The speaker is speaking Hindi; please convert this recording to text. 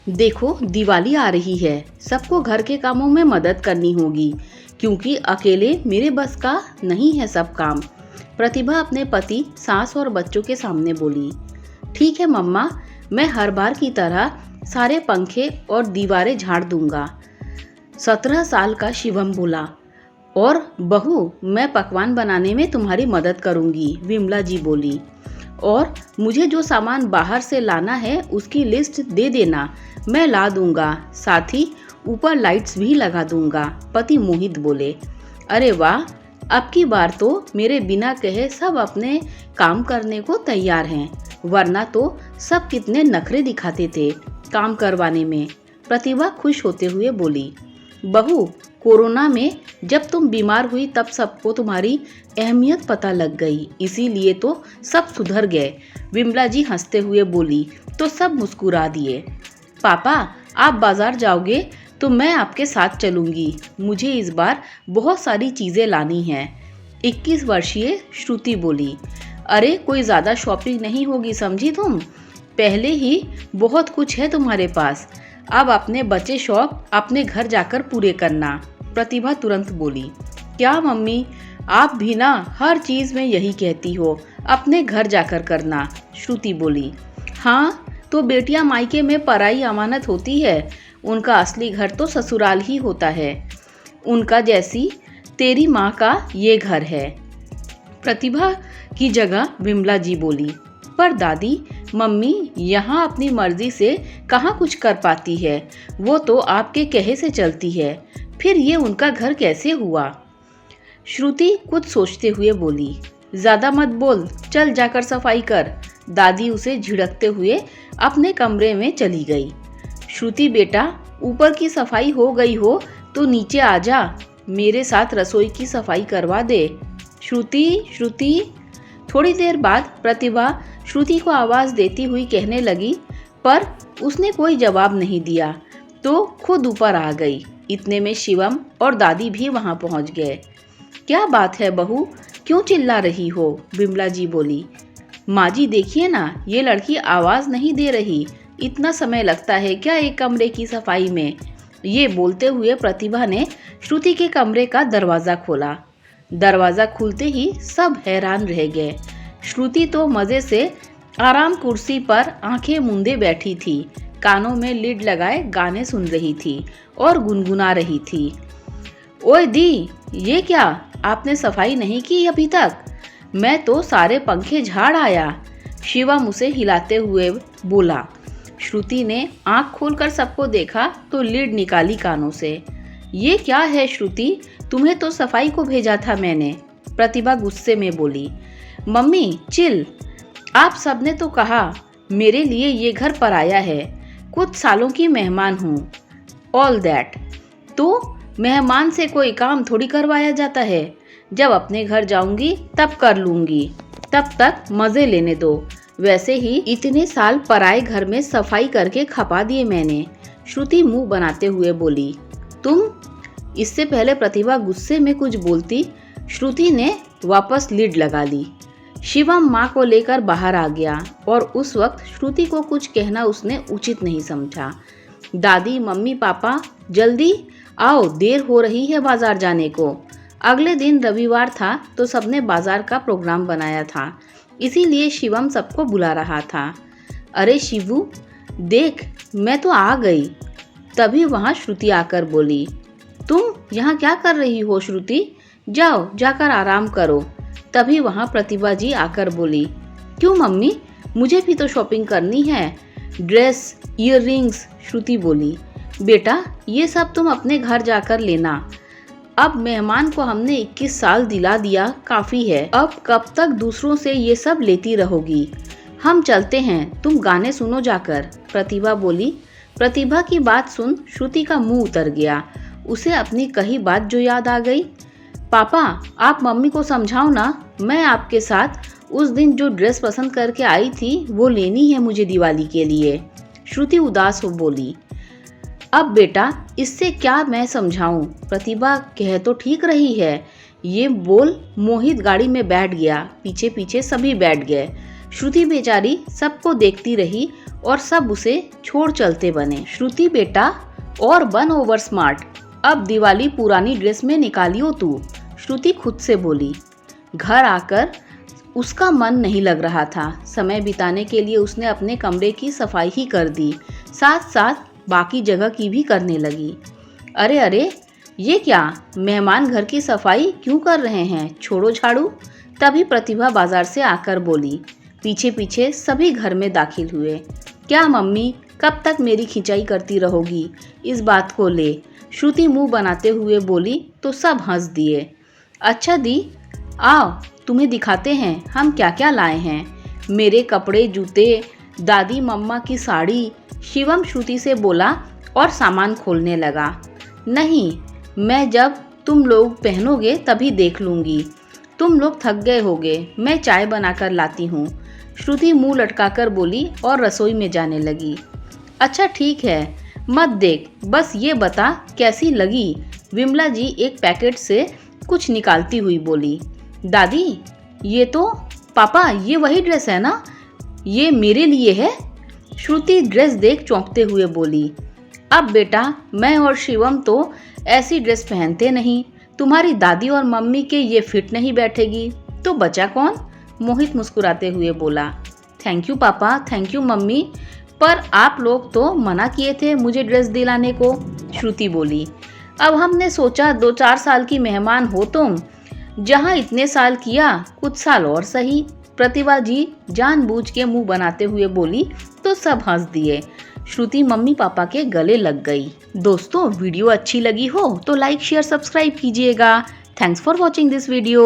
देखो, दिवाली आ रही है, सबको घर के कामों में मदद करनी होगी क्योंकि अकेले मेरे बस का नहीं है सब काम। प्रतिभा अपने पति, सास और बच्चों के सामने बोली। ठीक है मम्मा, मैं हर बार की तरह सारे पंखे और दीवारें झाड़ दूंगा। 17 साल का शिवम बोला। और बहू, मैं पकवान बनाने में तुम्हारी मदद करूंगी, विमला जी बोली। और मुझे जो सामान बाहर से लाना है उसकी लिस्ट दे देना, मैं ला दूंगा। साथ ही ऊपर लाइट्स भी लगा दूंगा, पति मोहित बोले। अरे वाह, अब की बार तो मेरे बिना कहे सब अपने काम करने को तैयार हैं, वरना तो सब कितने नखरे दिखाते थे काम करवाने में। प्रतिभा खुश होते हुए बोली। बहू, कोरोना में जब तुम बीमार हुई तब सबको तुम्हारी अहमियत पता लग गई, इसीलिए तो सब सुधर गए, विमला जी हंसते हुए बोली। तो सब मुस्कुरा दिए। पापा, आप बाजार जाओगे तो मैं आपके साथ चलूंगी, मुझे इस बार बहुत सारी चीजें लानी हैं, 21 वर्षीय श्रुति बोली। अरे कोई ज़्यादा शॉपिंग नहीं होगी समझी तुम, पहले ही बहुत कुछ है तुम्हारे पास, अब अपने बचे शौक अपने घर जाकर पूरे करना, प्रतिभा तुरंत बोली। क्या मम्मी, आप भी ना हर चीज़ में यही कहती हो, अपने घर जाकर करना, श्रुति बोली। हाँ, तो बेटियां मायके में पराई अमानत होती है, उनका असली घर तो ससुराल ही होता है, उनका जैसी तेरी माँ का ये घर है, प्रतिभा की जगह विमला जी बोली। पर दादी, मम्मी यहाँ अपनी मर्जी से कहाँ कुछ कर पाती है, वो तो आपके कहे से चलती है, फिर ये उनका घर कैसे हुआ? श्रुति कुछ सोचते हुए बोली। ज्यादा मत बोल, चल जाकर सफाई कर, दादी उसे झिड़कते हुए अपने कमरे में चली गई। श्रुति बेटा, ऊपर की सफाई हो गई हो तो नीचे आ जा, मेरे साथ रसोई की सफाई करवा दे। श्रुति श्रुति। थोड़ी देर बाद प्रतिभा श्रुति को आवाज देती हुई कहने लगी, पर उसने कोई जवाब नहीं दिया तो खुद ऊपर आ गई। इतने में शिवम और दादी भी वहां पहुंच गए। क्या बात है बहू, क्यों चिल्ला रही हो, विमला जी बोली। माँ जी देखिए ना, ये लड़की आवाज नहीं दे रही, इतना समय लगता है क्या एक कमरे की सफाई में? ये बोलते हुए प्रतिभा ने श्रुति के कमरे का दरवाजा खोला। दरवाजा खुलते ही सब हैरान रह गए। श्रुति तो मजे से आराम कुर्सी पर आंखें मूंदे बैठी थी, कानों में लीड लगाए गाने सुन रही थी और गुनगुना रही थी। ओए दी, ये क्या, आपने सफाई नहीं की अभी तक? मैं तो सारे पंखे झाड़ आया, शिवम उसे हिलाते हुए बोला। श्रुति ने आंख खोलकर सबको देखा तो लीड निकाली कानों से। ये क्या है श्रुति, तुम्हें तो सफाई को भेजा था मैंने, प्रतिभा गुस्से में बोली। मम्मी चिल, आप सबने तो कहा मेरे लिए ये घर पराया है, कुछ सालों की मेहमान हूँ, ऑल दैट। तो मेहमान से कोई काम थोड़ी करवाया जाता है, जब अपने घर जाऊंगी तब कर लूंगी, तब तक मजे लेने दो। वैसे ही इतने साल पराए घर में सफाई करके खपा दिए मैंने, श्रुति मुंह बनाते हुए बोली। तुम? इससे पहले प्रतिभा गुस्से में कुछ बोलती, श्रुति ने वापस लीड लगा ली। शिवम माँ को लेकर बाहर आ गया और उस वक्त श्रुति को कुछ कहना उसने उचित नहीं समझा। दादी, मम्मी, पापा जल्दी आओ, देर हो रही है बाजार जाने को। अगले दिन रविवार था तो सबने बाजार का प्रोग्राम बनाया था, इसीलिए शिवम सबको बुला रहा था। अरे शिवू देख, मैं तो आ गई। तभी वहाँ श्रुति आकर बोली। तुम यहाँ क्या कर रही हो श्रुति, जाओ जाकर आराम करो। तभी वहाँ प्रतिभा जी आकर बोली। क्यों मम्मी, मुझे भी तो शॉपिंग करनी है, ड्रेस, ईयररिंग्स, श्रुति बोली। बेटा ये सब तुम अपने घर जाकर लेना, अब मेहमान को हमने 21 साल दिला दिया, काफ़ी है, अब कब तक दूसरों से ये सब लेती रहोगी। हम चलते हैं, तुम गाने सुनो जाकर, प्रतिभा बोली। प्रतिभा की बात सुन श्रुति का मुंह उतर गया, उसे अपनी कही बात जो याद आ गई। पापा, आप मम्मी को समझाओ ना, मैं आपके साथ उस दिन जो ड्रेस पसंद करके आई थी वो लेनी है मुझे दिवाली के लिए, श्रुति उदास हो बोली। अब बेटा इससे क्या मैं समझाऊं, प्रतिभा कह तो ठीक रही है। ये बोल मोहित गाड़ी में बैठ गया, पीछे पीछे सभी बैठ गए। श्रुति बेचारी सबको देखती रही और सब उसे छोड़ चलते बने। श्रुति बेटा और बन ओवर स्मार्ट, अब दिवाली पुरानी ड्रेस में निकालियो तू, श्रुति खुद से बोली। घर आकर उसका मन नहीं लग रहा था। समय बिताने के लिए उसने अपने कमरे की सफाई ही कर दी, साथ साथ बाकी जगह की भी करने लगी। अरे अरे, ये क्या, मेहमान घर की सफाई क्यों कर रहे हैं, छोड़ो झाड़ू। तभी प्रतिभा बाजार से आकर बोली। पीछे पीछे सभी घर में दाखिल हुए। क्या मम्मी, कब तक मेरी खिंचाई करती रहोगी, इस बात को ले, श्रुति मुंह बनाते हुए बोली तो सब हंस दिए। अच्छा दी, आओ तुम्हें दिखाते हैं हम क्या क्या लाए हैं। मेरे कपड़े, जूते, दादी मम्मा की साड़ी, शिवम श्रुति से बोला और सामान खोलने लगा। नहीं, मैं जब तुम लोग पहनोगे तभी देख लूँगी, तुम लोग थक गए होगे, मैं चाय बनाकर लाती हूँ, श्रुति मुंह लटकाकर बोली और रसोई में जाने लगी। अच्छा ठीक है, मत देख, बस ये बता कैसी लगी, विमला जी एक पैकेट से कुछ निकालती हुई बोली। दादी, ये तो, पापा ये वही ड्रेस है ना, ये मेरे लिए है, श्रुति ड्रेस देख चौंकते हुए बोली। अब बेटा, मैं और शिवम तो ऐसी ड्रेस पहनते नहीं, तुम्हारी दादी और मम्मी के ये फिट नहीं बैठेगी, तो बचा कौन, मोहित मुस्कुराते हुए बोला। थैंक यू पापा, थैंक यू मम्मी, पर आप लोग तो मना किए थे मुझे ड्रेस दिलाने को, श्रुति बोली। अब हमने सोचा 2-4 साल की मेहमान हो तुम, जहाँ इतने साल किया कुछ साल और सही, प्रतिभा जी जानबूझ के मुंह बनाते हुए बोली तो सब हंस दिए। श्रुति मम्मी पापा के गले लग गई। दोस्तों, वीडियो अच्छी लगी हो तो लाइक शेयर सब्सक्राइब कीजिएगा। Thanks for watching this video.